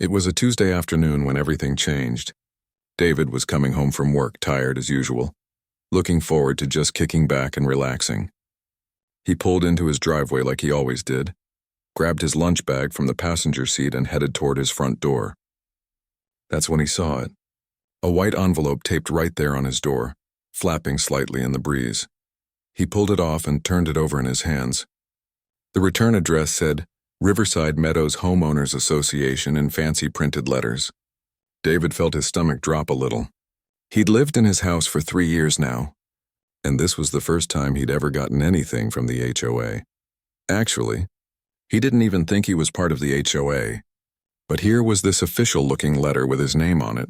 It was a Tuesday afternoon when everything changed. David was coming home from work tired as usual, looking forward to just kicking back and relaxing. He pulled into his driveway like he always did, grabbed his lunch bag from the passenger seat and headed toward his front door. That's when he saw it. A white envelope taped right there on his door, flapping slightly in the breeze. He pulled it off and turned it over in his hands. The return address said, Riverside Meadows Homeowners Association in fancy printed letters. David felt his stomach drop a little. He'd lived in his house for 3 years now, and this was the first time he'd ever gotten anything from the HOA. Actually, he didn't even think he was part of the HOA, but here was this official-looking letter with his name on it.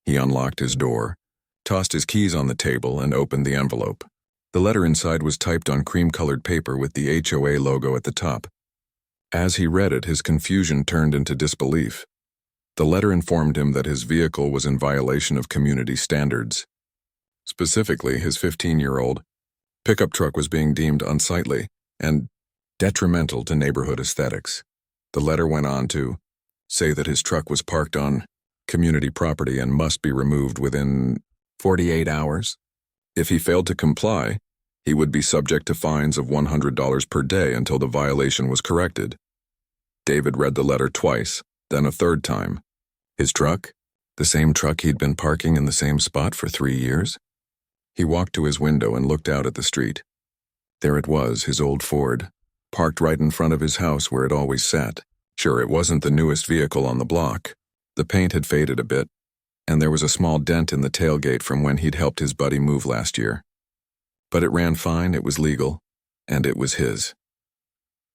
He unlocked his door, tossed his keys on the table, and opened the envelope. The letter inside was typed on cream-colored paper with the HOA logo at the top. As he read it, his confusion turned into disbelief. The letter informed him that his vehicle was in violation of community standards. Specifically, his 15-year-old pickup truck was being deemed unsightly and detrimental to neighborhood aesthetics. The letter went on to say that his truck was parked on community property and must be removed within 48 hours. If he failed to comply, he would be subject to fines of $100 per day until the violation was corrected. David read the letter twice, then a third time. His truck? The same truck he'd been parking in the same spot for 3 years? He walked to his window and looked out at the street. There it was, his old Ford, parked right in front of his house where it always sat. Sure, it wasn't the newest vehicle on the block. The paint had faded a bit, and there was a small dent in the tailgate from when he'd helped his buddy move last year. But it ran fine, it was legal, and it was his.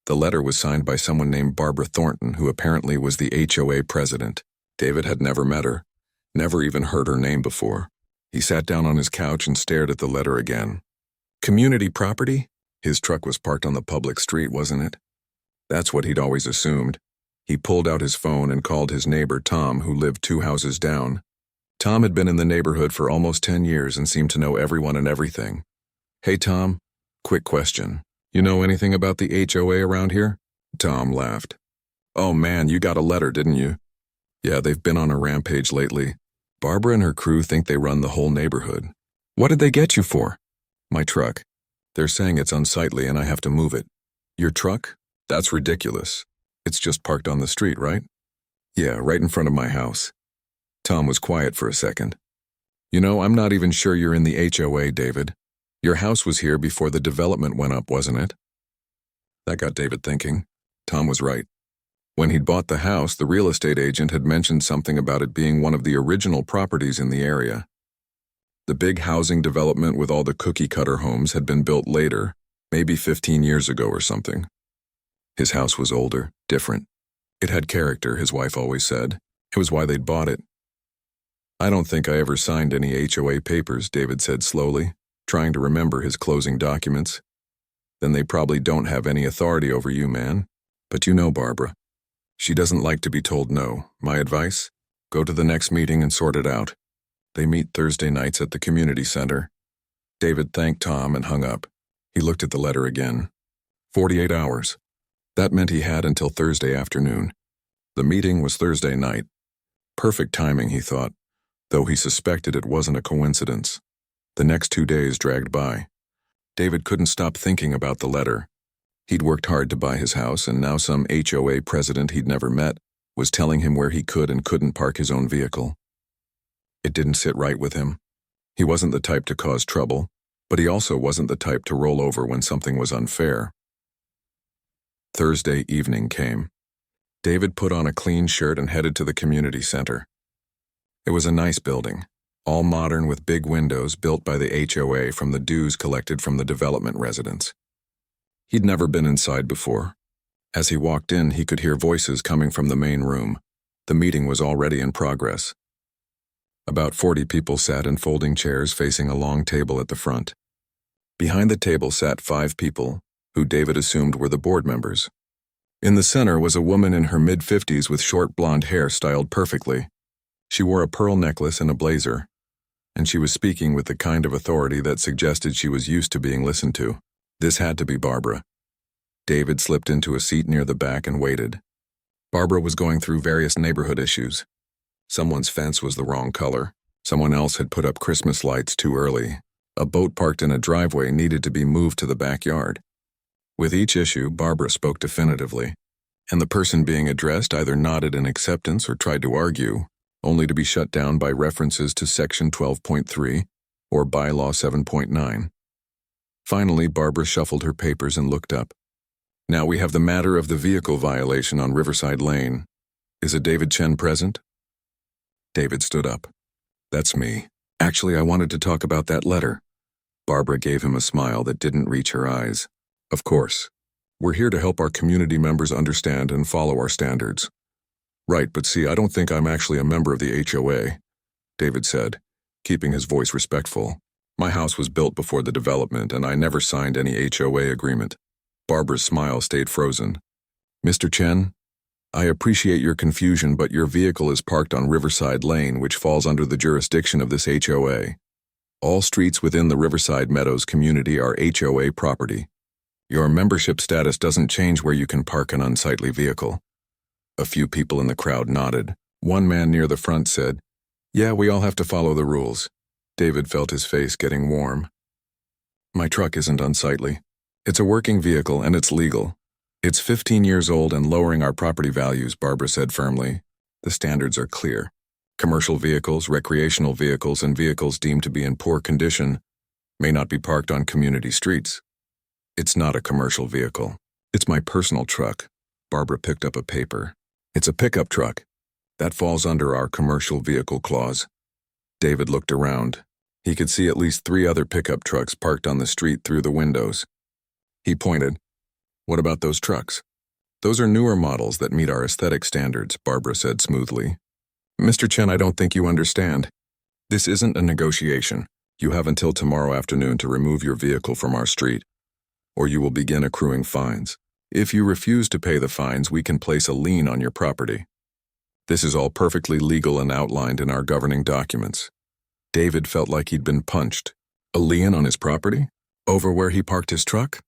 The letter was signed by someone named Barbara Thornton, who apparently was the HOA president. David had never met her, never even heard her name before. He sat down on his couch and stared at the letter again. Community property? His truck was parked on the public street, wasn't it? That's what he'd always assumed. He pulled out his phone and called his neighbor Tom, who lived 2 houses down. Tom had been in the neighborhood for almost 10 years and seemed to know everyone and everything. Hey Tom, quick question. You know anything about the HOA around here? Tom laughed. Oh man, you got a letter, didn't you? Yeah, they've been on a rampage lately. Barbara and her crew think they run the whole neighborhood. What did they get you for? My truck. They're saying it's unsightly and I have to move it. Your truck? That's ridiculous. It's just parked on the street, right? Yeah, right in front of my house. Tom was quiet for a second. You know, I'm not even sure you're in the HOA, David. Your house was here before the development went up, wasn't it? That got David thinking. Tom was right. When he'd bought the house, the real estate agent had mentioned something about it being one of the original properties in the area. The big housing development with all the cookie-cutter homes had been built later, maybe 15 years ago or something. His house was older, different. It had character, his wife always said. It was why they'd bought it. I don't think I ever signed any HOA papers, David said slowly, trying to remember his closing documents. Then they probably don't have any authority over you, man. But you know Barbara. She doesn't like to be told no. My advice? Go to the next meeting and sort it out. They meet Thursday nights at the community center. David thanked Tom and hung up. He looked at the letter again. 48 hours. That meant he had until Thursday afternoon. The meeting was Thursday night. Perfect timing, he thought, though he suspected it wasn't a coincidence. The next 2 days dragged by. David couldn't stop thinking about the letter. He'd worked hard to buy his house, and now some HOA president he'd never met was telling him where he could and couldn't park his own vehicle. It didn't sit right with him. He wasn't the type to cause trouble, but he also wasn't the type to roll over when something was unfair. Thursday evening came. David put on a clean shirt and headed to the community center. It was a nice building, all modern with big windows built by the HOA from the dues collected from the development residents. He'd never been inside before. As he walked in, he could hear voices coming from the main room. The meeting was already in progress. About 40 people sat in folding chairs facing a long table at the front. Behind the table sat 5 people, who David assumed were the board members. In the center was a woman in her mid-50s with short blonde hair styled perfectly. She wore a pearl necklace and a blazer, and she was speaking with the kind of authority that suggested she was used to being listened to. This had to be Barbara. David slipped into a seat near the back and waited. Barbara was going through various neighborhood issues. Someone's fence was the wrong color. Someone else had put up Christmas lights too early. A boat parked in a driveway needed to be moved to the backyard. With each issue, Barbara spoke definitively, and the person being addressed either nodded in acceptance or tried to argue, only to be shut down by references to Section 12.3 or Bylaw 7.9. Finally, Barbara shuffled her papers and looked up. Now we have the matter of the vehicle violation on Riverside Lane. Is a David Chen present? David stood up. That's me. Actually, I wanted to talk about that letter. Barbara gave him a smile that didn't reach her eyes. Of course. We're here to help our community members understand and follow our standards. Right, but see, I don't think I'm actually a member of the HOA, David said, keeping his voice respectful. My house was built before the development, and I never signed any HOA agreement. Barbara's smile stayed frozen. Mr. Chen, I appreciate your confusion, but your vehicle is parked on Riverside Lane, which falls under the jurisdiction of this HOA. All streets within the Riverside Meadows community are HOA property. Your membership status doesn't change where you can park an unsightly vehicle. A few people in the crowd nodded. One man near the front said, "Yeah, we all have to follow the rules." David felt his face getting warm. My truck isn't unsightly. It's a working vehicle and it's legal. It's 15 years old and lowering our property values, Barbara said firmly. The standards are clear. Commercial vehicles, recreational vehicles, and vehicles deemed to be in poor condition may not be parked on community streets. It's not a commercial vehicle. It's my personal truck. Barbara picked up a paper. It's a pickup truck. That falls under our commercial vehicle clause. David looked around. He could see at least 3 other pickup trucks parked on the street through the windows. He pointed. What about those trucks? Those are newer models that meet our aesthetic standards, Barbara said smoothly. Mr. Chen, I don't think you understand. This isn't a negotiation. You have until tomorrow afternoon to remove your vehicle from our street, or you will begin accruing fines. If you refuse to pay the fines, we can place a lien on your property. This is all perfectly legal and outlined in our governing documents. David felt like he'd been punched. A lien on his property? Over where he parked his truck?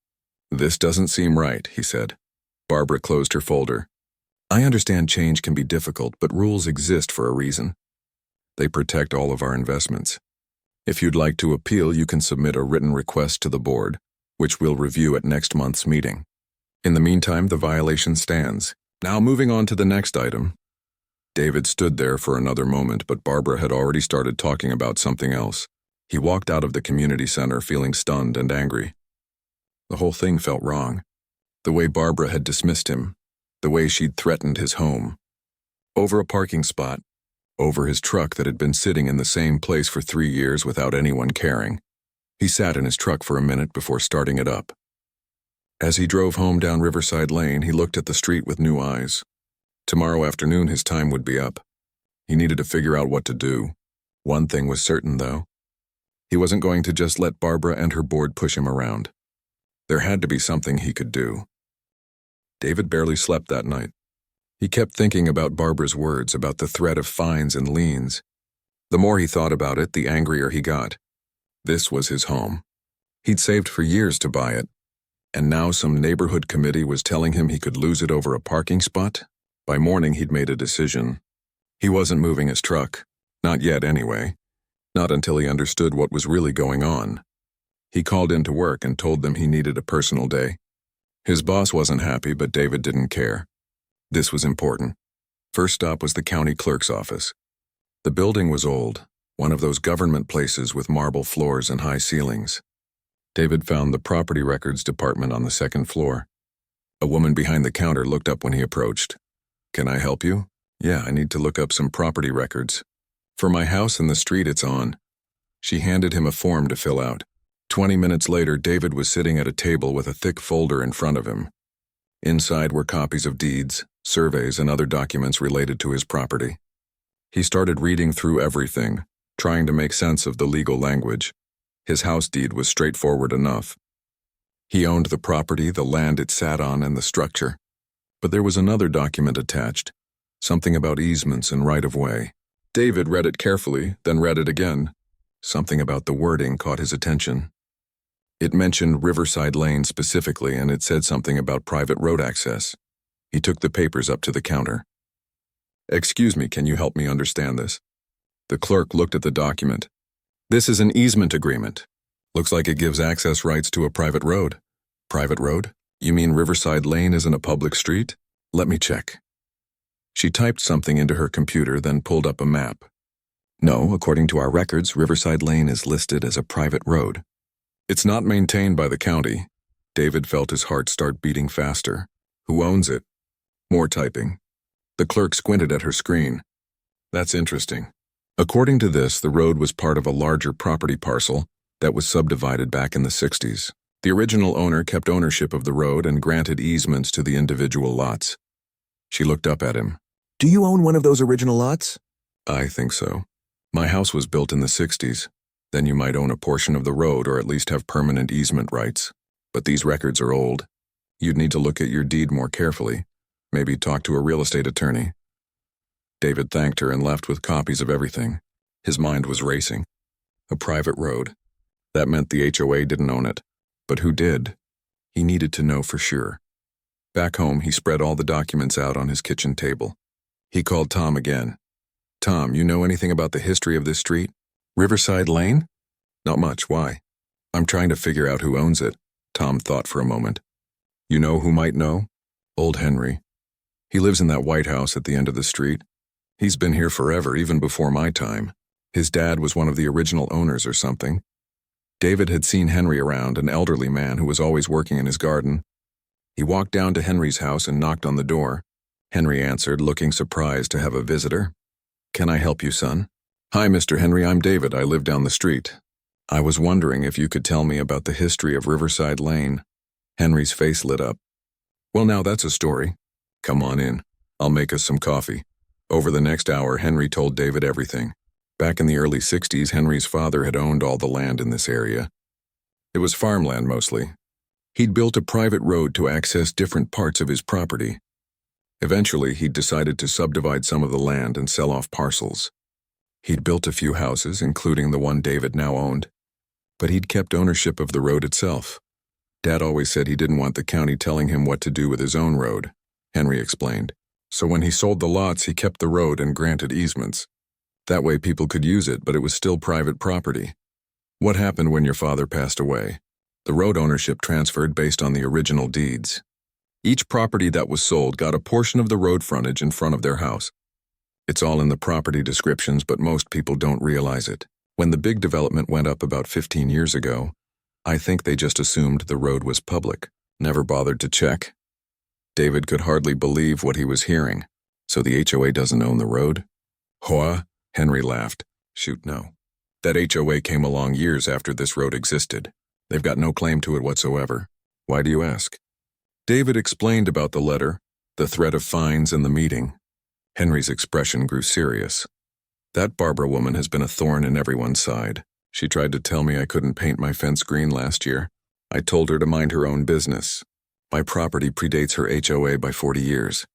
This doesn't seem right, he said. Barbara closed her folder. I understand change can be difficult, but rules exist for a reason. They protect all of our investments. If you'd like to appeal, you can submit a written request to the board, which we'll review at next month's meeting. In the meantime, the violation stands. Now moving on to the next item. David stood there for another moment, but Barbara had already started talking about something else. He walked out of the community center feeling stunned and angry. The whole thing felt wrong. The way Barbara had dismissed him, the way she'd threatened his home. Over a parking spot, over his truck that had been sitting in the same place for 3 years without anyone caring. He sat in his truck for a minute before starting it up. As he drove home down Riverside Lane, he looked at the street with new eyes. Tomorrow afternoon his time would be up. He needed to figure out what to do. One thing was certain, though. He wasn't going to just let Barbara and her board push him around. There had to be something he could do. David barely slept that night. He kept thinking about Barbara's words, about the threat of fines and liens. The more he thought about it, the angrier he got. This was his home. He'd saved for years to buy it, and now some neighborhood committee was telling him he could lose it over a parking spot? By morning, he'd made a decision. He wasn't moving his truck. Not yet, anyway. Not until he understood what was really going on. He called into work and told them he needed a personal day. His boss wasn't happy, but David didn't care. This was important. First stop was the county clerk's office. The building was old, one of those government places with marble floors and high ceilings. David found the property records department on the 2nd floor. A woman behind the counter looked up when he approached. Can I help you? Yeah, I need to look up some property records. For my house in the street it's on. She handed him a form to fill out. 20 minutes later, David was sitting at a table with a thick folder in front of him. Inside were copies of deeds, surveys, and other documents related to his property. He started reading through everything, trying to make sense of the legal language. His house deed was straightforward enough. He owned the property, the land it sat on, and the structure. But there was another document attached, something about easements and right-of-way. David read it carefully, then read it again. Something about the wording caught his attention. It mentioned Riverside Lane specifically, and it said something about private road access. He took the papers up to the counter. "Excuse me, can you help me understand this?" The clerk looked at the document. "This is an easement agreement. Looks like it gives access rights to a private road." "Private road? You mean Riverside Lane isn't a public street? Let me check." She typed something into her computer, then pulled up a map. "No, according to our records, Riverside Lane is listed as a private road." "It's not maintained by the county." David felt his heart start beating faster. "Who owns it?" More typing. The clerk squinted at her screen. "That's interesting. According to this, the road was part of a larger property parcel that was subdivided back in the 60s. The original owner kept ownership of the road and granted easements to the individual lots." She looked up at him. "Do you own one of those original lots?" "I think so. My house was built in the 60s. Then you might own a portion of the road or at least have permanent easement rights. But these records are old. You'd need to look at your deed more carefully. Maybe talk to a real estate attorney." David thanked her and left with copies of everything. His mind was racing. A private road. That meant the HOA didn't own it. But who did? He needed to know for sure. Back home, he spread all the documents out on his kitchen table. He called Tom again. "Tom, you know anything about the history of this street? Riverside Lane?" "Not much. Why?" "I'm trying to figure out who owns it." Tom thought for a moment. "You know who might know?" "Old Henry. He lives in that white house at the end of the street. He's been here forever, even before my time. His dad was one of the original owners or something." David had seen Henry around, an elderly man who was always working in his garden. He walked down to Henry's house and knocked on the door. Henry answered, looking surprised to have a visitor. "Can I help you, son?" "Hi, Mr. Henry, I'm David. I live down the street. I was wondering if you could tell me about the history of Riverside Lane." Henry's face lit up. "Well, now that's a story. Come on in. I'll make us some coffee." Over the next hour, Henry told David everything. Back in the early 60s, Henry's father had owned all the land in this area. It was farmland mostly. He'd built a private road to access different parts of his property. Eventually, he'd decided to subdivide some of the land and sell off parcels. He'd built a few houses, including the one David now owned, but he'd kept ownership of the road itself. Dad always said he didn't want the county telling him what to do with his own road, Henry explained. So when he sold the lots, he kept the road and granted easements. That way people could use it, but it was still private property. What happened when your father passed away? The road ownership transferred based on the original deeds. Each property that was sold got a portion of the road frontage in front of their house. It's all in the property descriptions, but most people don't realize it. When the big development went up about 15 years ago, I think they just assumed the road was public, never bothered to check. David could hardly believe what he was hearing. So the HOA doesn't own the road? HOA? Henry laughed. Shoot, no. That HOA came along years after this road existed. They've got no claim to it whatsoever. Why do you ask? David explained about the letter, the threat of fines, and the meeting. Henry's expression grew serious. That Barbara woman has been a thorn in everyone's side. She tried to tell me I couldn't paint my fence green last year. I told her to mind her own business. My property predates her HOA by 40 years.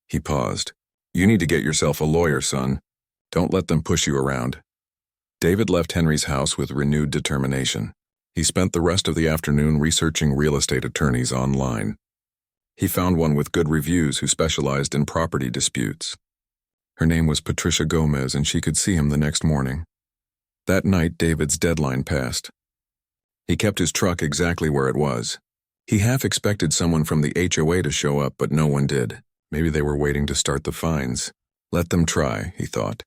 He paused. You need to get yourself a lawyer, son. Don't let them push you around. David left Henry's house with renewed determination. He spent the rest of the afternoon researching real estate attorneys online. He found one with good reviews who specialized in property disputes. Her name was Patricia Gomez, and she could see him the next morning. That night, David's deadline passed. He kept his truck exactly where it was. He half expected someone from the HOA to show up, but no one did. Maybe they were waiting to start the fines. Let them try, he thought.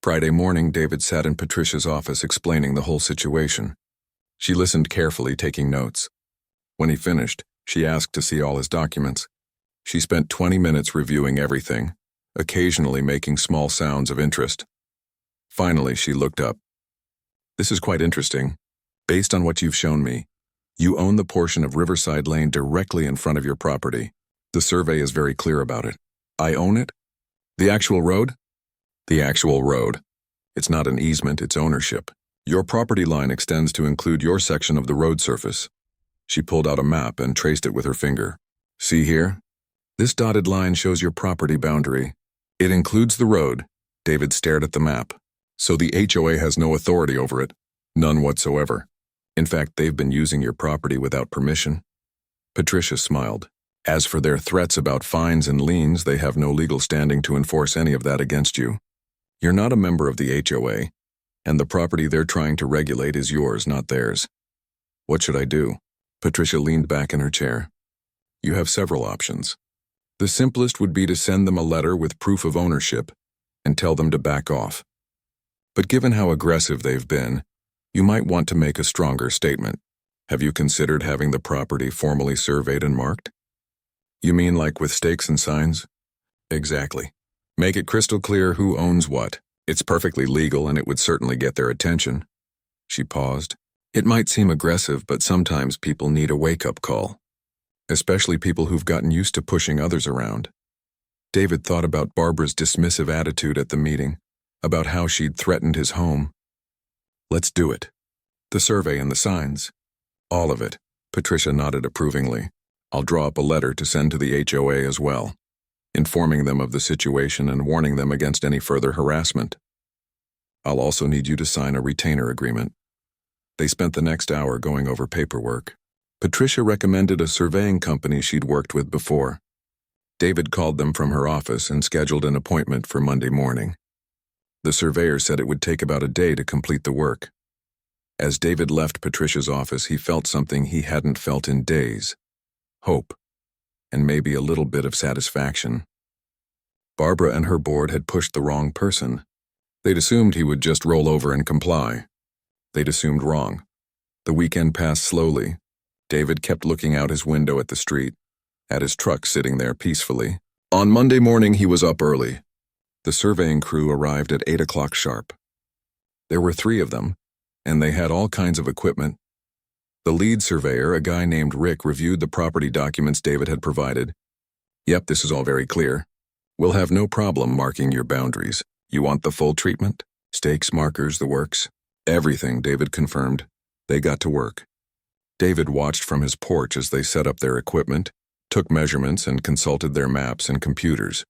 Friday morning, David sat in Patricia's office explaining the whole situation. She listened carefully, taking notes. When he finished, she asked to see all his documents. She spent 20 minutes reviewing everything, occasionally making small sounds of interest. Finally, she looked up. This is quite interesting. Based on what you've shown me, you own the portion of Riverside Lane directly in front of your property. The survey is very clear about it. I own it? The actual road? The actual road. It's not an easement, it's ownership. Your property line extends to include your section of the road surface. She pulled out a map and traced it with her finger. See here? This dotted line shows your property boundary. It includes the road. David stared at the map. So the HOA has no authority over it. None whatsoever. In fact, they've been using your property without permission. Patricia smiled. As for their threats about fines and liens, they have no legal standing to enforce any of that against you. You're not a member of the HOA, and the property they're trying to regulate is yours, not theirs. What should I do? Patricia leaned back in her chair. You have several options. The simplest would be to send them a letter with proof of ownership and tell them to back off. But given how aggressive they've been, you might want to make a stronger statement. Have you considered having the property formally surveyed and marked? You mean like with stakes and signs? Exactly. Make it crystal clear who owns what. It's perfectly legal and it would certainly get their attention. She paused. It might seem aggressive, but sometimes people need a wake-up call. Especially people who've gotten used to pushing others around. David thought about Barbara's dismissive attitude at the meeting, about how she'd threatened his home. Let's do it. The survey and the signs. All of it. Patricia nodded approvingly. I'll draw up a letter to send to the HOA as well, informing them of the situation and warning them against any further harassment. I'll also need you to sign a retainer agreement. They spent the next hour going over paperwork. Patricia recommended a surveying company she'd worked with before. David called them from her office and scheduled an appointment for Monday morning. The surveyor said it would take about a day to complete the work. As David left Patricia's office, he felt something he hadn't felt in days. Hope, and maybe a little bit of satisfaction. Barbara and her board had pushed the wrong person. They'd assumed he would just roll over and comply. They'd assumed wrong. The weekend passed slowly. David kept looking out his window at the street, at his truck sitting there peacefully. On Monday morning, he was up early. The surveying crew arrived at 8 o'clock sharp. There were 3 of them, and they had all kinds of equipment. The lead surveyor, a guy named Rick, reviewed the property documents David had provided. Yep, this is all very clear. We'll have no problem marking your boundaries. You want the full treatment? Stakes, markers, the works? Everything, David confirmed. They got to work. David watched from his porch as they set up their equipment, took measurements, and consulted their maps and computers.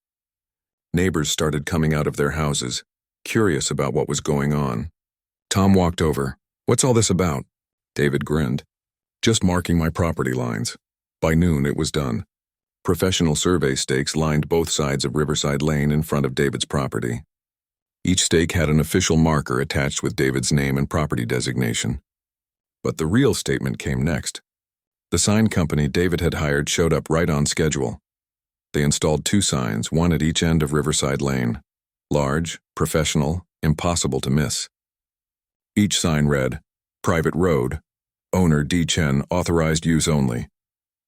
Neighbors started coming out of their houses, curious about what was going on. Tom walked over. What's all this about? David grinned. Just marking my property lines. By noon, it was done. Professional survey stakes lined both sides of Riverside Lane in front of David's property. Each stake had an official marker attached with David's name and property designation. But the real statement came next. The sign company David had hired showed up right on schedule. They installed 2 signs, one at each end of Riverside Lane. Large, professional, impossible to miss. Each sign read, Private Road, Owner D. Chen, Authorized Use Only.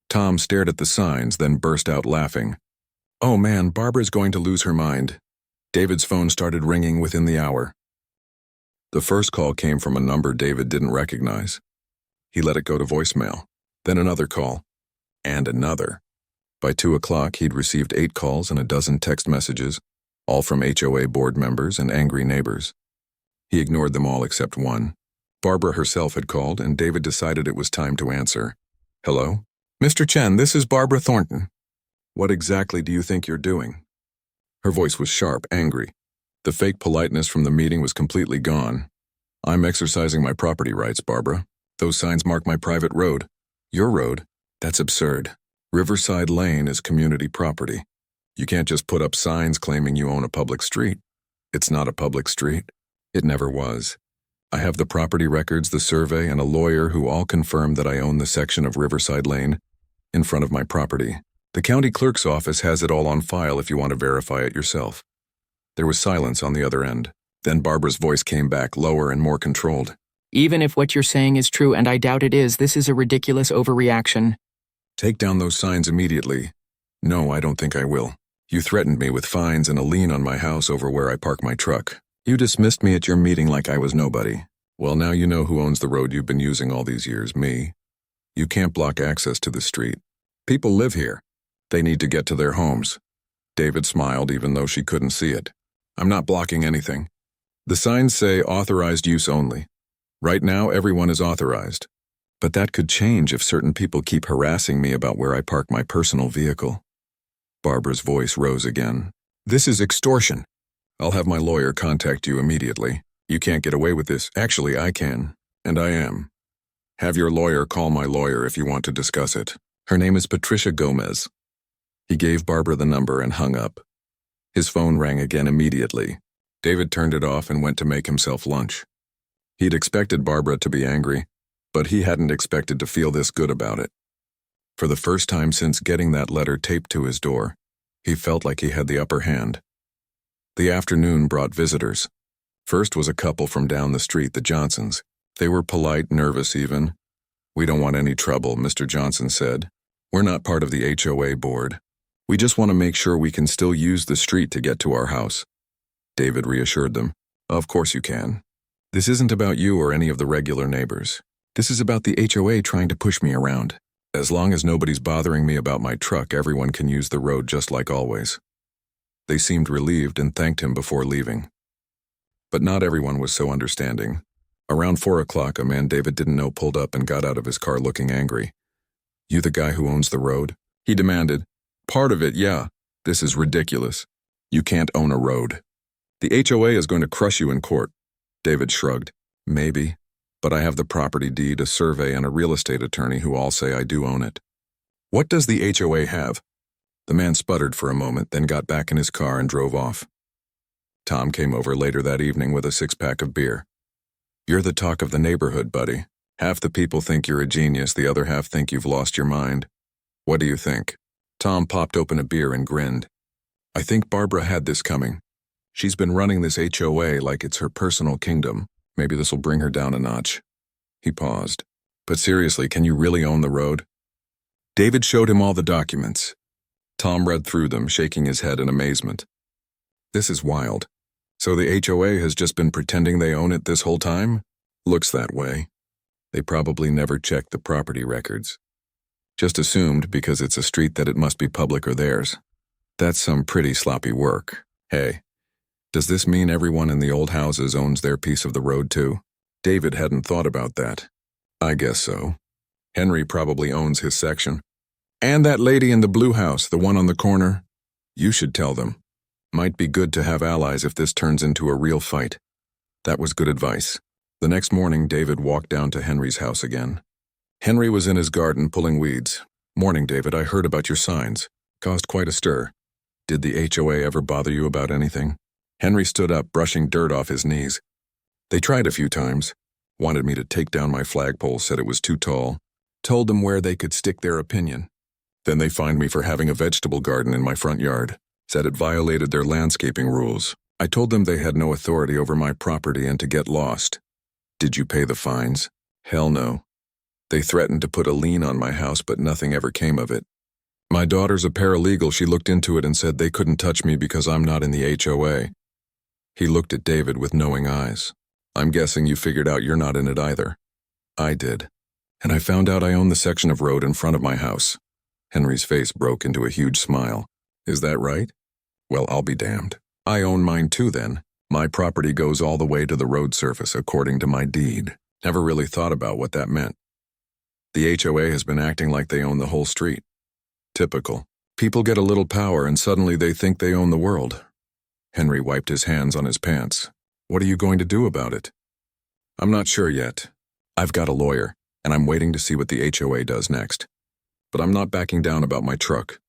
Tom stared at the signs, then burst out laughing. Oh man, Barbara's going to lose her mind. David's phone started ringing within the hour. The first call came from a number David didn't recognize. He let it go to voicemail. Then another call. And another. By 2 o'clock, he'd received 8 calls and a dozen text messages, all from HOA board members and angry neighbors. He ignored them all except one. Barbara herself had called, and David decided it was time to answer. Hello? Mr. Chen, this is Barbara Thornton. What exactly do you think you're doing? Her voice was sharp, angry. The fake politeness from the meeting was completely gone. I'm exercising my property rights, Barbara. Those signs mark my private road. Your road? That's absurd. Riverside Lane is community property. You can't just put up signs claiming you own a public street. It's not a public street. It never was. I have the property records, the survey, and a lawyer who all confirm that I own the section of Riverside Lane in front of my property. The county clerk's office has it all on file if you want to verify it yourself. There was silence on the other end. Then Barbara's voice came back, lower and more controlled. Even if what you're saying is true, and I doubt it is, this is a ridiculous overreaction. Take down those signs immediately. No, I don't think I will. You threatened me with fines and a lien on my house over where I park my truck. You dismissed me at your meeting like I was nobody. Well, now you know who owns the road you've been using all these years, me. You can't block access to the street. People live here. They need to get to their homes. David smiled even though she couldn't see it. I'm not blocking anything. The signs say authorized use only. Right now, everyone is authorized. But that could change if certain people keep harassing me about where I park my personal vehicle. Barbara's voice rose again. This is extortion. I'll have my lawyer contact you immediately. You can't get away with this. Actually, I can. And I am. Have your lawyer call my lawyer if you want to discuss it. Her name is Patricia Gomez. He gave Barbara the number and hung up. His phone rang again immediately. David turned it off and went to make himself lunch. He'd expected Barbara to be angry, but he hadn't expected to feel this good about it. For the first time since getting that letter taped to his door, he felt like he had the upper hand. The afternoon brought visitors. First was a couple from down the street, the Johnsons. They were polite, nervous even. "We don't want any trouble," Mr. Johnson said. "We're not part of the HOA board. We just want to make sure we can still use the street to get to our house." David reassured them. "Of course you can. This isn't about you or any of the regular neighbors. This is about the HOA trying to push me around. As long as nobody's bothering me about my truck, everyone can use the road just like always." They seemed relieved and thanked him before leaving. But not everyone was so understanding. Around 4 o'clock, a man David didn't know pulled up and got out of his car looking angry. "You the guy who owns the road?" he demanded. "Part of it, yeah. This is ridiculous. You can't own a road. The HOA is going to crush you in court." David shrugged. "Maybe, but I have the property deed, a survey, and a real estate attorney who all say I do own it." "What does the HOA have?" The man sputtered for a moment, then got back in his car and drove off. Tom came over later that evening with a 6-pack of beer. "You're the talk of the neighborhood, buddy. Half the people think you're a genius, the other half think you've lost your mind. What do you think?" Tom popped open a beer and grinned. "I think Barbara had this coming. She's been running this HOA like it's her personal kingdom. Maybe this'll bring her down a notch." He paused. "But seriously, can you really own the road?" David showed him all the documents. Tom read through them, shaking his head in amazement. "This is wild. So the HOA has just been pretending they own it this whole time? Looks that way. They probably never checked the property records. Just assumed because it's a street that it must be public or theirs. That's some pretty sloppy work. Hey, does this mean everyone in the old houses owns their piece of the road too?" David hadn't thought about that. "I guess so. Henry probably owns his section. And that lady in the blue house, the one on the corner. You should tell them. Might be good to have allies if this turns into a real fight." That was good advice. The next morning, David walked down to Henry's house again. Henry was in his garden pulling weeds. "Morning, David. I heard about your signs. Caused quite a stir. Did the HOA ever bother you about anything?" Henry stood up, brushing dirt off his knees. "They tried a few times. Wanted me to take down my flagpole, said it was too tall. Told them where they could stick their opinion. Then they fined me for having a vegetable garden in my front yard. Said it violated their landscaping rules. I told them they had no authority over my property and to get lost." "Did you pay the fines?" "Hell no. They threatened to put a lien on my house, but nothing ever came of it. My daughter's a paralegal. She looked into it and said they couldn't touch me because I'm not in the HOA. He looked at David with knowing eyes. "I'm guessing you figured out you're not in it either." "I did. And I found out I own the section of road in front of my house." Henry's face broke into a huge smile. "Is that right? Well, I'll be damned. I own mine too then. My property goes all the way to the road surface according to my deed. Never really thought about what that meant. The HOA has been acting like they own the whole street. Typical. People get a little power and suddenly they think they own the world." Henry wiped his hands on his pants. "What are you going to do about it?" "I'm not sure yet. I've got a lawyer, and I'm waiting to see what the HOA does next. But I'm not backing down about my truck."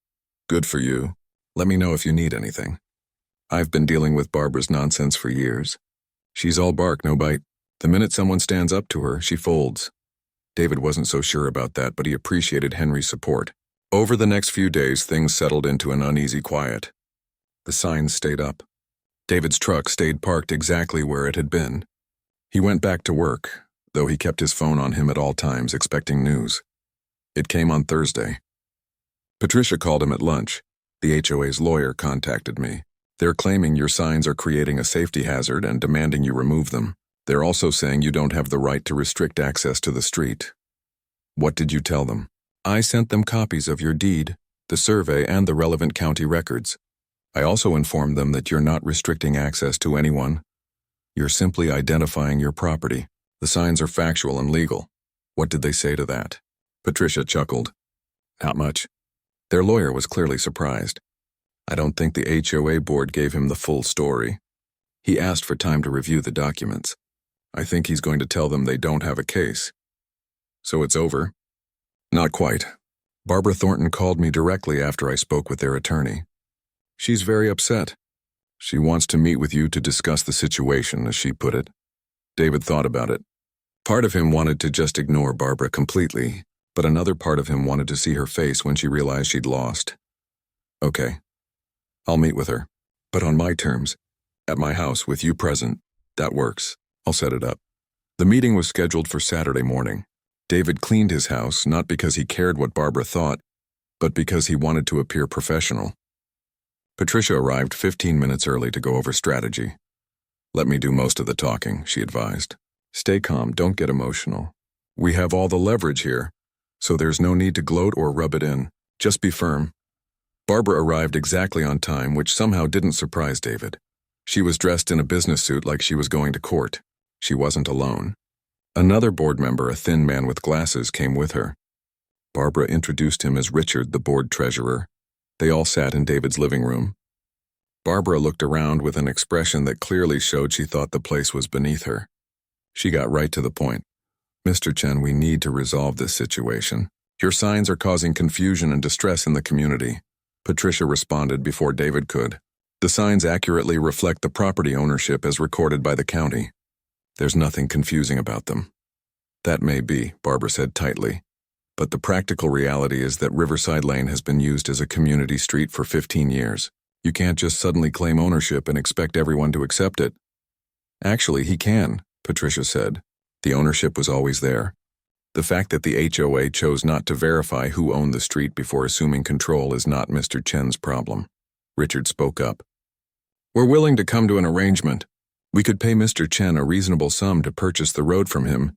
"Good for you. Let me know if you need anything. I've been dealing with Barbara's nonsense for years. She's all bark, no bite. The minute someone stands up to her, she folds." David wasn't so sure about that, but he appreciated Henry's support. Over the next few days, things settled into an uneasy quiet. The signs stayed up. David's truck stayed parked exactly where it had been. He went back to work, though he kept his phone on him at all times, expecting news. It came on Thursday. Patricia called him at lunch. "The HOA's lawyer contacted me. They're claiming your signs are creating a safety hazard and demanding you remove them. They're also saying you don't have the right to restrict access to the street." "What did you tell them?" "I sent them copies of your deed, the survey, and the relevant county records. I also informed them that you're not restricting access to anyone. You're simply identifying your property. The signs are factual and legal." "What did they say to that?" Patricia chuckled. "Not much." Their lawyer was clearly surprised. "I don't think the HOA board gave him the full story. He asked for time to review the documents. I think he's going to tell them they don't have a case." "So it's over?" "Not quite. Barbara Thornton called me directly after I spoke with their attorney. She's very upset. She wants to meet with you to discuss the situation, as she put it. David thought about it. Part of him wanted to just ignore Barbara completely, but another part of him wanted to see her face when she realized she'd lost. Okay. I'll meet with her, but on my terms, at my house with you present. That works. I'll set it up. The meeting was scheduled for Saturday morning. David cleaned his house not because he cared what Barbara thought, but because he wanted to appear professional. Patricia arrived 15 minutes early to go over strategy. Let me do most of the talking, she advised. Stay calm, don't get emotional. We have all the leverage here, so there's no need to gloat or rub it in. Just be firm. Barbara arrived exactly on time, which somehow didn't surprise David. She was dressed in a business suit like she was going to court. She wasn't alone. Another board member, a thin man with glasses, came with her. Barbara introduced him as Richard, the board treasurer. They all sat in David's living room. Barbara looked around with an expression that clearly showed she thought the place was beneath her. She got right to the point. Mr. Chen, we need to resolve this situation. Your signs are causing confusion and distress in the community. Patricia responded before David could. The signs accurately reflect the property ownership as recorded by the county. There's nothing confusing about them. That may be, Barbara said tightly. But the practical reality is that Riverside Lane has been used as a community street for 15 years. You can't just suddenly claim ownership and expect everyone to accept it. Actually, he can, Patricia said. The ownership was always there. The fact that the HOA chose not to verify who owned the street before assuming control is not Mr. Chen's problem. Richard spoke up. We're willing to come to an arrangement. We could pay Mr. Chen a reasonable sum to purchase the road from him.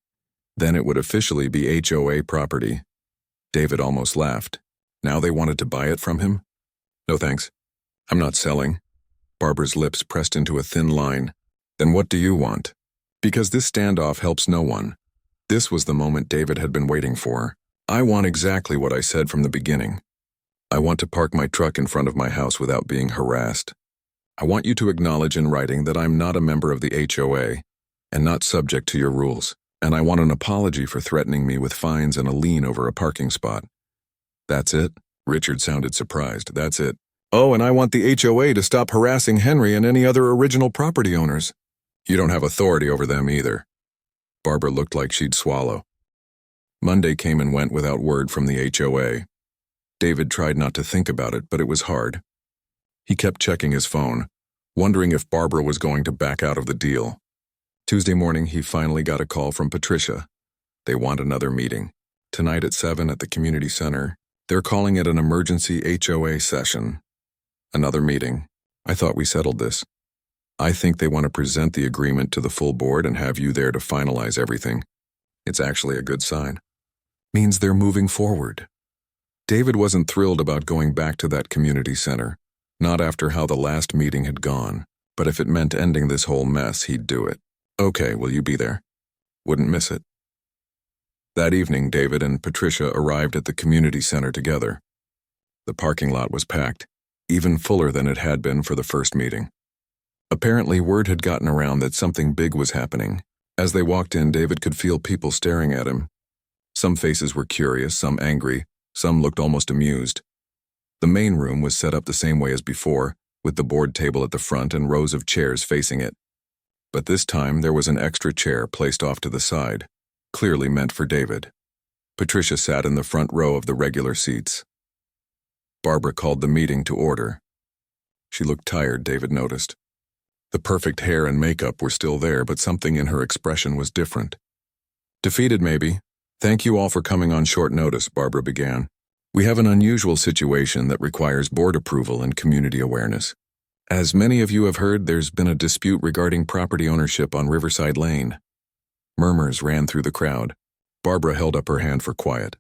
Then it would officially be HOA property. David almost laughed. Now they wanted to buy it from him? No thanks. I'm not selling. Barbara's lips pressed into a thin line. Then what do you want? Because this standoff helps no one. This was the moment David had been waiting for. I want exactly what I said from the beginning. I want to park my truck in front of my house without being harassed. I want you to acknowledge in writing that I'm not a member of the HOA and not subject to your rules, and I want an apology for threatening me with fines and a lien over a parking spot. That's it? Richard sounded surprised. That's it. Oh, and I want the HOA to stop harassing Henry and any other original property owners. You don't have authority over them either. Barbara looked like she'd swallow. Monday came and went without word from the HOA. David tried not to think about it, but it was hard. He kept checking his phone, wondering if Barbara was going to back out of the deal. Tuesday morning, he finally got a call from Patricia. They want another meeting. Tonight at 7 at the community center. They're calling it an emergency HOA session. Another meeting. I thought we settled this. I think they want to present the agreement to the full board and have you there to finalize everything. It's actually a good sign. Means they're moving forward. David wasn't thrilled about going back to that community center. Not after how the last meeting had gone, but if it meant ending this whole mess, he'd do it. Okay, will you be there? Wouldn't miss it. That evening, David and Patricia arrived at the community center together. The parking lot was packed, even fuller than it had been for the first meeting. Apparently, word had gotten around that something big was happening. As they walked in, David could feel people staring at him. Some faces were curious, some angry, some looked almost amused. The main room was set up the same way as before, with the board table at the front and rows of chairs facing it. But this time there was an extra chair placed off to the side, clearly meant for David. Patricia sat in the front row of the regular seats. Barbara called the meeting to order. She looked tired, David noticed. The perfect hair and makeup were still there, but something in her expression was different. Defeated, maybe. Thank you all for coming on short notice, Barbara began. We have an unusual situation that requires board approval and community awareness. As many of you have heard, there's been a dispute regarding property ownership on Riverside Lane. Murmurs ran through the crowd. Barbara held up her hand for quiet.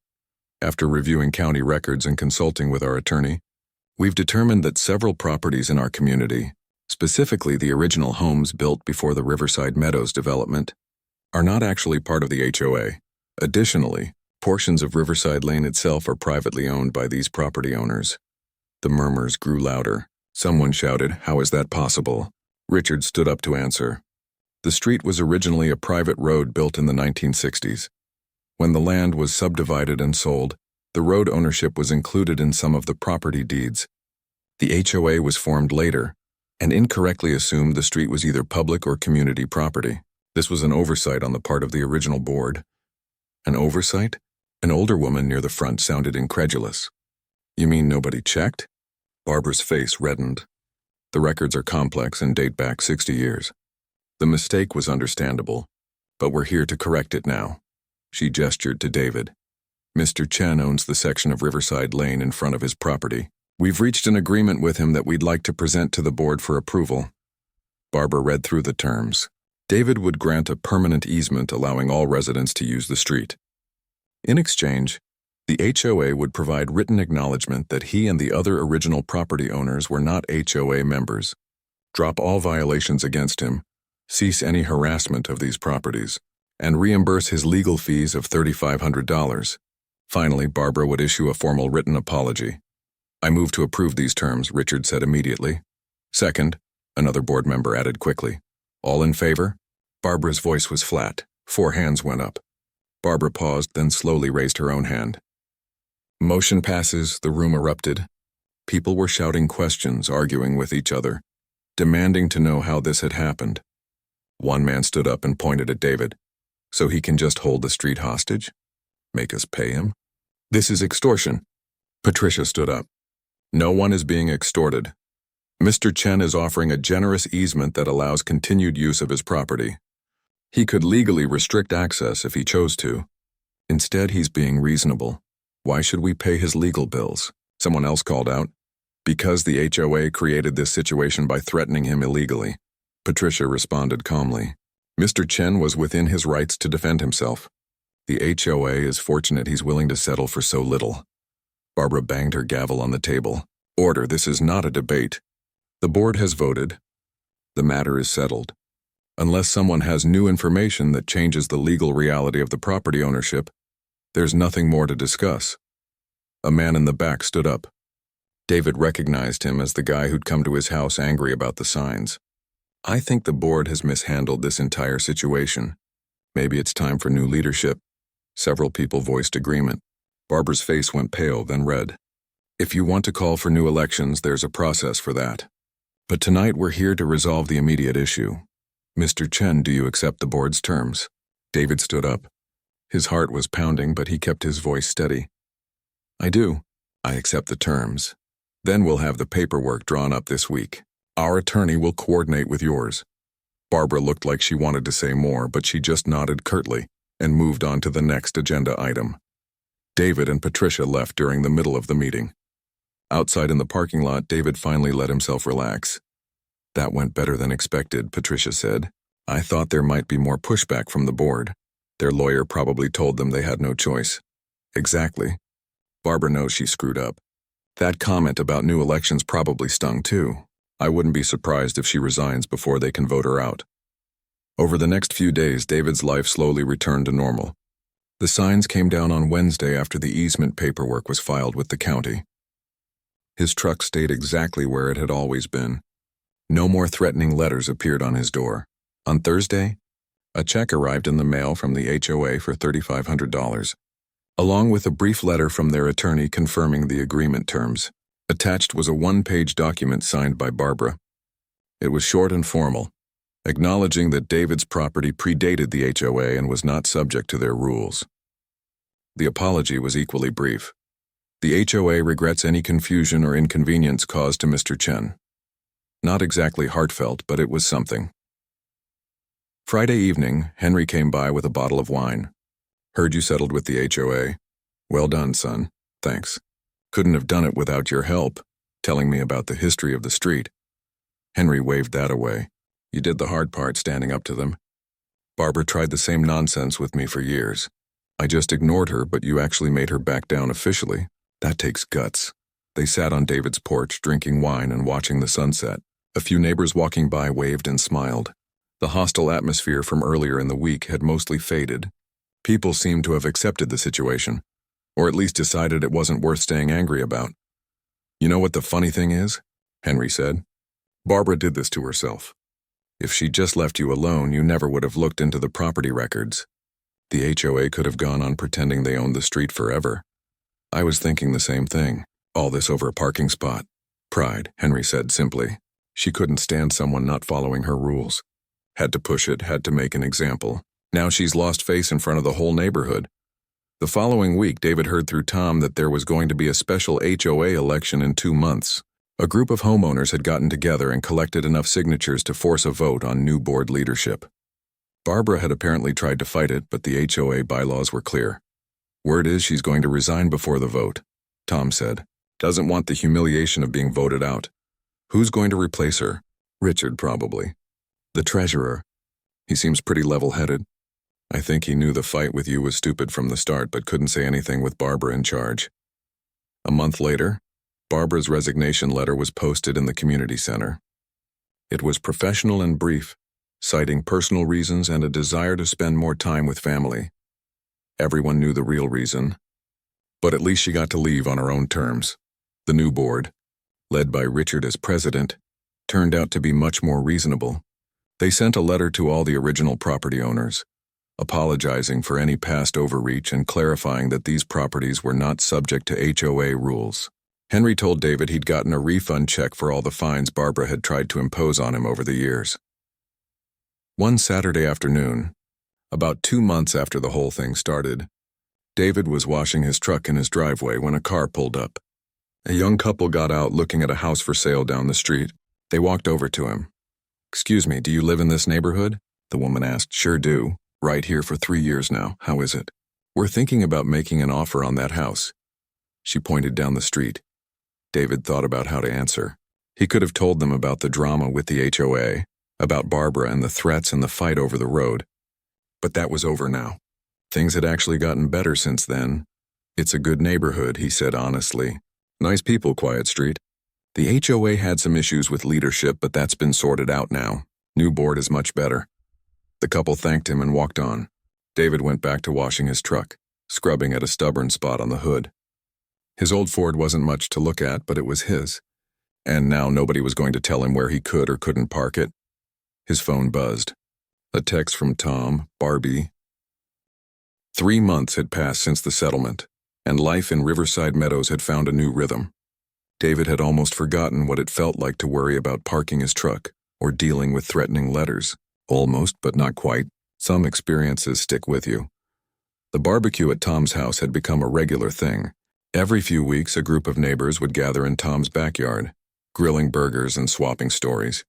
After reviewing county records and consulting with our attorney, we've determined that several properties in our community, specifically the original homes built before the Riverside Meadows development, are not actually part of the HOA. Additionally, portions of Riverside Lane itself are privately owned by these property owners. The murmurs grew louder. Someone shouted, "How is that possible?" Richard stood up to answer. The street was originally a private road built in the 1960s. When the land was subdivided and sold, The road ownership was included in some of the property deeds. The HOA was formed later and incorrectly assumed the street was either public or community property. This was an oversight on the part of the original board. An oversight? An older woman near the front sounded incredulous. You mean nobody checked? Barbara's face reddened. The records are complex and date back 60 years. The mistake was understandable, but we're here to correct it now. She gestured to David. Mr. Chen owns the section of Riverside Lane in front of his property. We've reached an agreement with him that we'd like to present to the board for approval. Barbara read through the terms. David would grant a permanent easement allowing all residents to use the street. In exchange, the HOA would provide written acknowledgement that he and the other original property owners were not HOA members, drop all violations against him, cease any harassment of these properties, and reimburse his legal fees of $3,500. Finally, Barbara would issue a formal written apology. I move to approve these terms, Richard said immediately. Second, another board member added quickly. All in favor? Barbara's voice was flat. 4 hands went up. Barbara paused, then slowly raised her own hand. Motion passes, the room erupted. People were shouting questions, arguing with each other, demanding to know how this had happened. One man stood up and pointed at David. So he can just hold the street hostage? Make us pay him? This is extortion. Patricia stood up. No one is being extorted. Mr. Chen is offering a generous easement that allows continued use of his property. He could legally restrict access if he chose to. Instead, he's being reasonable. Why should we pay his legal bills? Someone else called out. Because the HOA created this situation by threatening him illegally. Patricia responded calmly. Mr. Chen was within his rights to defend himself. The HOA is fortunate he's willing to settle for so little. Barbara banged her gavel on the table. Order, this is not a debate. The board has voted. The matter is settled. Unless someone has new information that changes the legal reality of the property ownership, there's nothing more to discuss. A man in the back stood up. David recognized him as the guy who'd come to his house angry about the signs. I think the board has mishandled this entire situation. Maybe it's time for new leadership. Several people voiced agreement. Barbara's face went pale, then red. If you want to call for new elections, there's a process for that. But tonight we're here to resolve the immediate issue. Mr. Chen, do you accept the board's terms? David stood up. His heart was pounding, but he kept his voice steady. I do. I accept the terms. Then we'll have the paperwork drawn up this week. Our attorney will coordinate with yours. Barbara looked like she wanted to say more, but she just nodded curtly and moved on to the next agenda item. David and Patricia left during the middle of the meeting. Outside in the parking lot, David finally let himself relax. That went better than expected, Patricia said. I thought there might be more pushback from the board. Their lawyer probably told them they had no choice. Exactly. Barbara knows she screwed up. That comment about new elections probably stung too. I wouldn't be surprised if she resigns before they can vote her out. Over the next few days, David's life slowly returned to normal. The signs came down on Wednesday after the easement paperwork was filed with the county. His truck stayed exactly where it had always been. No more threatening letters appeared on his door. On Thursday, a check arrived in the mail from the HOA for $3,500, along with a brief letter from their attorney confirming the agreement terms. Attached was a 1-page document signed by Barbara. It was short and formal, acknowledging that David's property predated the HOA and was not subject to their rules. The apology was equally brief. The HOA regrets any confusion or inconvenience caused to Mr. Chen. Not exactly heartfelt, but it was something. Friday evening, Henry came by with a bottle of wine. Heard you settled with the HOA. Well done, son. Thanks. Couldn't have done it without your help, telling me about the history of the street. Henry waved that away. You did the hard part standing up to them. Barbara tried the same nonsense with me for years. I just ignored her, but you actually made her back down officially. That takes guts. They sat on David's porch, drinking wine and watching the sunset. A few neighbors walking by waved and smiled. The hostile atmosphere from earlier in the week had mostly faded. People seemed to have accepted the situation, or at least decided it wasn't worth staying angry about. You know what the funny thing is? Henry said. Barbara did this to herself. If she'd just left you alone, you never would have looked into the property records. The HOA could have gone on pretending they owned the street forever. I was thinking the same thing. All this over a parking spot. Pride, Henry said simply. She couldn't stand someone not following her rules. Had to push it, had to make an example. Now she's lost face in front of the whole neighborhood. The following week, David heard through Tom that there was going to be a special HOA election in 2 months. A group of homeowners had gotten together and collected enough signatures to force a vote on new board leadership. Barbara had apparently tried to fight it, but the HOA bylaws were clear. Word is she's going to resign before the vote, Tom said. Doesn't want the humiliation of being voted out. Who's going to replace her? Richard, probably. The treasurer. He seems pretty level-headed. I think he knew the fight with you was stupid from the start, but couldn't say anything with Barbara in charge. A month later, Barbara's resignation letter was posted in the community center. It was professional and brief, citing personal reasons and a desire to spend more time with family. Everyone knew the real reason, but at least she got to leave on her own terms. The new board, led by Richard as president, turned out to be much more reasonable. They sent a letter to all the original property owners, apologizing for any past overreach and clarifying that these properties were not subject to HOA rules. Henry told David he'd gotten a refund check for all the fines Barbara had tried to impose on him over the years. One Saturday afternoon, about 2 months after the whole thing started, David was washing his truck in his driveway when a car pulled up. A young couple got out looking at a house for sale down the street. They walked over to him. "Excuse me, do you live in this neighborhood?" The woman asked. "Sure do. Right here for 3 years now. How is it?" "We're thinking about making an offer on that house." She pointed down the street. David thought about how to answer. He could have told them about the drama with the HOA, about Barbara and the threats and the fight over the road. But that was over now. Things had actually gotten better since then. "It's a good neighborhood," he said honestly. "Nice people, Quiet Street." The HOA had some issues with leadership, but that's been sorted out now. New board is much better. The couple thanked him and walked on. David went back to washing his truck, scrubbing at a stubborn spot on the hood. His old Ford wasn't much to look at, but it was his. And now nobody was going to tell him where he could or couldn't park it. His phone buzzed. A text from Tom, Barbie. 3 months had passed since the settlement, and life in Riverside Meadows had found a new rhythm. David had almost forgotten what it felt like to worry about parking his truck or dealing with threatening letters. Almost, but not quite. Some experiences stick with you. The barbecue at Tom's house had become a regular thing. Every few weeks, a group of neighbors would gather in Tom's backyard, grilling burgers and swapping stories.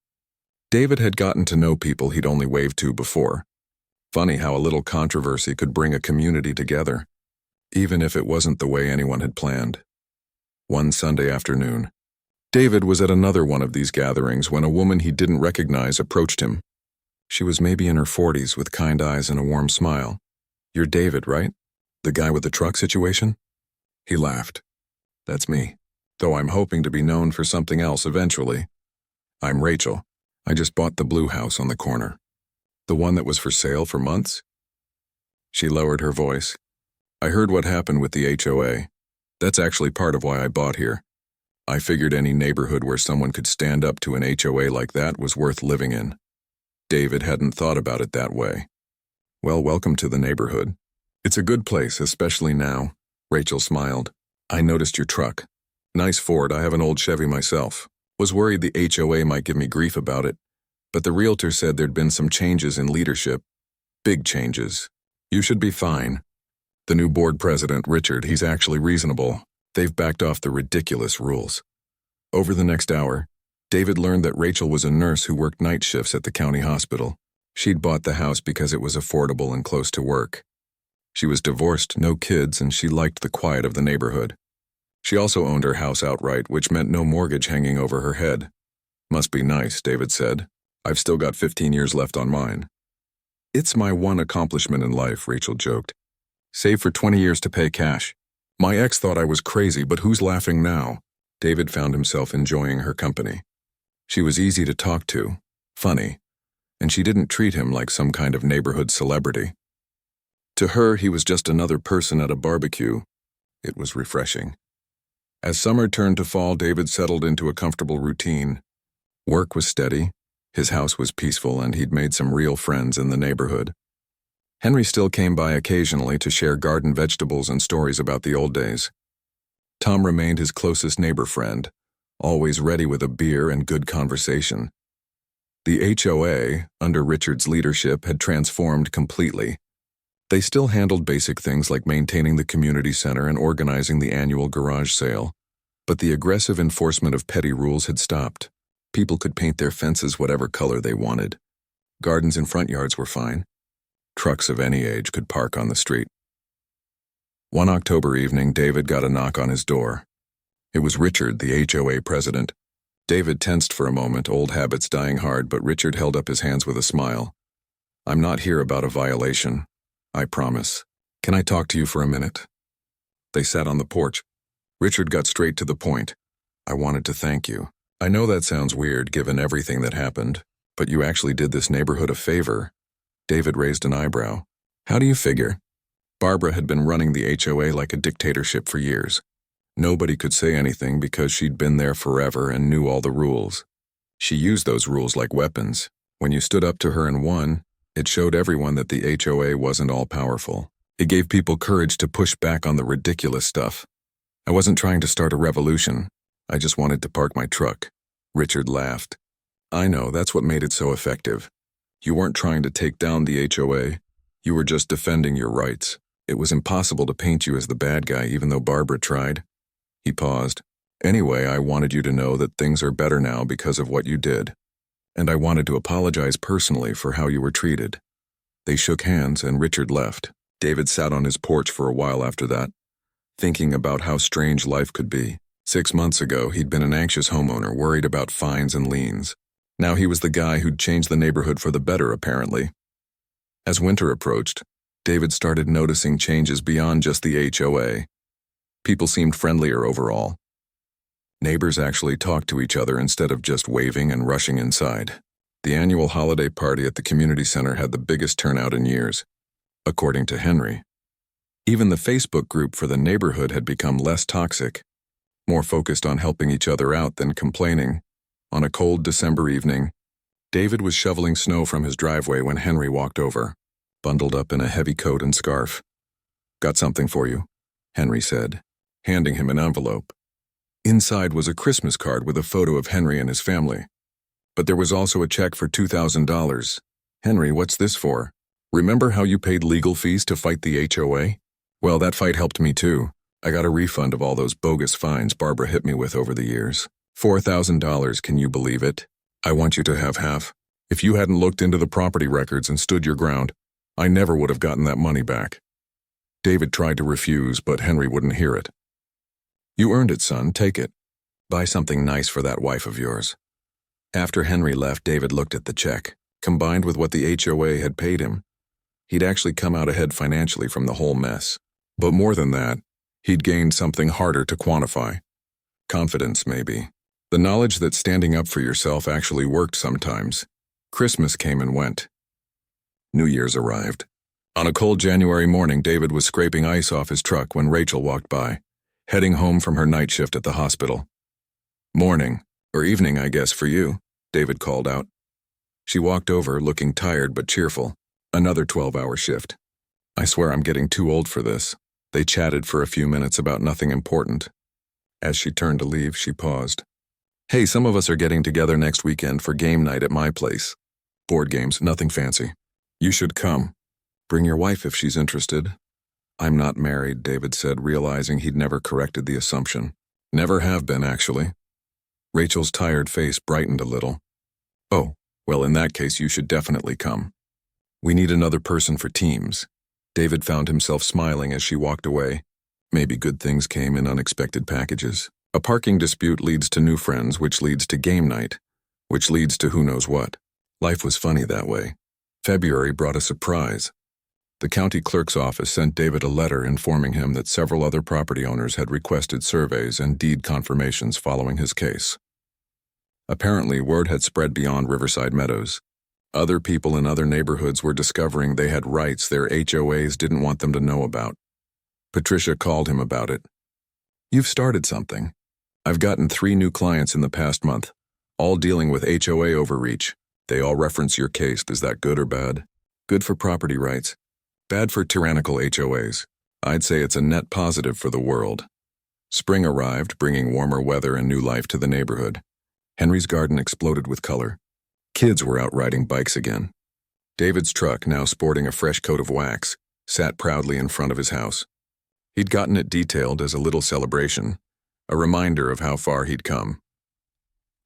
David had gotten to know people he'd only waved to before. Funny how a little controversy could bring a community together, even if it wasn't the way anyone had planned. One Sunday afternoon, David was at another one of these gatherings when a woman he didn't recognize approached him. She was maybe in her 40s with kind eyes and a warm smile. "You're David, right? The guy with the truck situation?" He laughed. "That's me, though I'm hoping to be known for something else eventually. I'm Rachel. I just bought the blue house on the corner. The one that was for sale for months?" She lowered her voice. "I heard what happened with the HOA. That's actually part of why I bought here. I figured any neighborhood where someone could stand up to an HOA like that was worth living in." David hadn't thought about it that way. "Well, welcome to the neighborhood. It's a good place, especially now." Rachel smiled. "I noticed your truck. Nice Ford, I have an old Chevy myself. Was worried the HOA might give me grief about it, but the realtor said there'd been some changes in leadership. Big changes. You should be fine. The new board president, Richard, he's actually reasonable. They've backed off the ridiculous rules." Over the next hour, David learned that Rachel was a nurse who worked night shifts at the county hospital. She'd bought the house because it was affordable and close to work. She was divorced, no kids, and she liked the quiet of the neighborhood. She also owned her house outright, which meant no mortgage hanging over her head. "Must be nice," David said. "I've still got 15 years left on mine." "It's my one accomplishment in life," Rachel joked. "Save for 20 years to pay cash. My ex thought I was crazy, but who's laughing now?" David found himself enjoying her company. She was easy to talk to, funny, and she didn't treat him like some kind of neighborhood celebrity. To her, he was just another person at a barbecue. It was refreshing. As summer turned to fall, David settled into a comfortable routine. Work was steady, his house was peaceful, and he'd made some real friends in the neighborhood. Henry still came by occasionally to share garden vegetables and stories about the old days. Tom remained his closest neighbor friend, always ready with a beer and good conversation. The HOA, under Richard's leadership, had transformed completely. They still handled basic things like maintaining the community center and organizing the annual garage sale, but the aggressive enforcement of petty rules had stopped. People could paint their fences whatever color they wanted. Gardens and front yards were fine. Trucks of any age could park on the street. One October evening, David got a knock on his door. It was Richard, the HOA president. David tensed for a moment, old habits dying hard, but Richard held up his hands with a smile. "I'm not here about a violation. I promise. Can I talk to you for a minute?" They sat on the porch. Richard got straight to the point. "I wanted to thank you. I know that sounds weird given everything that happened, but you actually did this neighborhood a favor." David raised an eyebrow. "How do you figure?" Barbara had been running the HOA like a dictatorship for years. Nobody could say anything because she'd been there forever and knew all the rules. She used those rules like weapons. When you stood up to her and won, it showed everyone that the HOA wasn't all-powerful. It gave people courage to push back on the ridiculous stuff. "I wasn't trying to start a revolution. I just wanted to park my truck." Richard laughed. "I know, that's what made it so effective. You weren't trying to take down the HOA. You were just defending your rights. It was impossible to paint you as the bad guy even though Barbara tried." He paused. "Anyway, I wanted you to know that things are better now because of what you did. And I wanted to apologize personally for how you were treated." They shook hands and Richard left. David sat on his porch for a while after that, thinking about how strange life could be. 6 months ago, he'd been an anxious homeowner worried about fines and liens. Now he was the guy who'd changed the neighborhood for the better, apparently. As winter approached, David started noticing changes beyond just the HOA. People seemed friendlier overall. Neighbors actually talked to each other instead of just waving and rushing inside. The annual holiday party at the community center had the biggest turnout in years, according to Henry. Even the Facebook group for the neighborhood had become less toxic, more focused on helping each other out than complaining. On a cold December evening, David was shoveling snow from his driveway when Henry walked over, bundled up in a heavy coat and scarf. "Got something for you," Henry said, handing him an envelope. Inside was a Christmas card with a photo of Henry and his family. But there was also a check for $2,000. "Henry, what's this for? Remember how you paid legal fees to fight the HOA? Well, that fight helped me too. I got a refund of all those bogus fines Barbara hit me with over the years. $4,000, can you believe it? I want you to have half. If you hadn't looked into the property records and stood your ground, I never would have gotten that money back." David tried to refuse, but Henry wouldn't hear it. "You earned it, son. Take it. Buy something nice for that wife of yours." After Henry left, David looked at the check. Combined with what the HOA had paid him, he'd actually come out ahead financially from the whole mess. But more than that, he'd gained something harder to quantify. Confidence, maybe. The knowledge that standing up for yourself actually worked sometimes. Christmas came and went. New Year's arrived. On a cold January morning, David was scraping ice off his truck when Rachel walked by, heading home from her night shift at the hospital. "Morning, or evening, I guess, for you," David called out. She walked over, looking tired but cheerful. "Another 12-hour shift. I swear I'm getting too old for this." They chatted for a few minutes about nothing important. As she turned to leave, she paused. "Hey, some of us are getting together next weekend for game night at my place. Board games, nothing fancy. You should come. Bring your wife if she's interested." "I'm not married," David said, realizing he'd never corrected the assumption. "Never have been, actually." Rachel's tired face brightened a little. "Oh, well, in that case you should definitely come. We need another person for teams." David found himself smiling as she walked away. Maybe good things came in unexpected packages. A parking dispute leads to new friends, which leads to game night, which leads to who knows what. Life was funny that way. February brought a surprise. The county clerk's office sent David a letter informing him that several other property owners had requested surveys and deed confirmations following his case. Apparently, word had spread beyond Riverside Meadows. Other people in other neighborhoods were discovering they had rights their HOAs didn't want them to know about. Patricia called him about it. "You've started something. I've gotten 3 new clients in the past month, all dealing with HOA overreach. They all reference your case. Is that good or bad?" "Good for property rights. Bad for tyrannical HOAs. I'd say it's a net positive for the world." Spring arrived, bringing warmer weather and new life to the neighborhood. Henry's garden exploded with color. Kids were out riding bikes again. David's truck, now sporting a fresh coat of wax, sat proudly in front of his house. He'd gotten it detailed as a little celebration, a reminder of how far he'd come.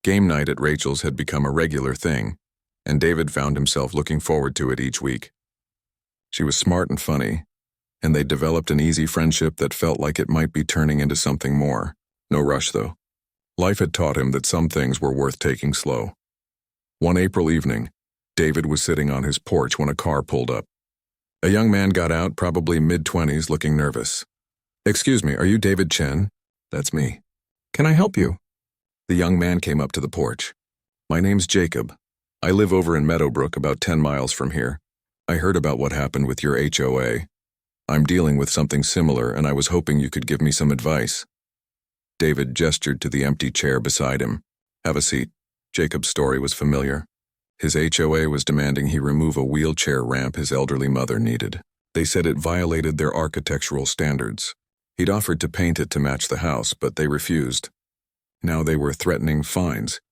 Game night at Rachel's had become a regular thing, and David found himself looking forward to it each week. She was smart and funny, and they developed an easy friendship that felt like it might be turning into something more. No rush, though. Life had taught him that some things were worth taking slow. One April evening, David was sitting on his porch when a car pulled up. A young man got out, probably mid-20s, looking nervous. "Excuse me, are you David Chen?" "That's me." "Can I help you?" The young man came up to the porch. "My name's Jacob. I live over in Meadowbrook, about 10 miles from here. I heard about what happened with your HOA. I'm dealing with something similar, and I was hoping you could give me some advice." David gestured to the empty chair beside him. "Have a seat." Jacob's story was familiar. His HOA was demanding he remove a wheelchair ramp his elderly mother needed. They said it violated their architectural standards. He'd offered to paint it to match the house, but they refused. Now they were threatening fines.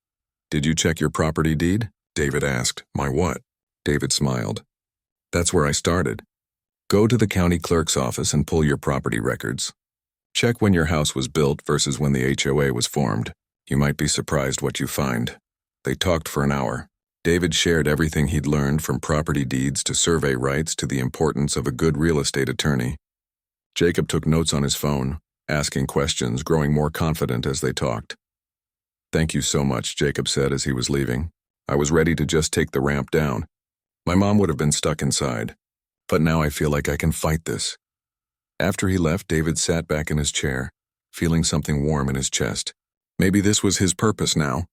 "Did you check your property deed?" David asked. "My what?" David smiled. "That's where I started. Go to the county clerk's office and pull your property records. Check when your house was built versus when the HOA was formed. You might be surprised what you find." They talked for an hour. David shared everything he'd learned, from property deeds to survey rights to the importance of a good real estate attorney. Jacob took notes on his phone, asking questions, growing more confident as they talked. "Thank you so much," Jacob said as he was leaving. "I was ready to just take the ramp down. My mom would have been stuck inside. But now I feel like I can fight this." After he left, David sat back in his chair, feeling something warm in his chest. Maybe this was his purpose now,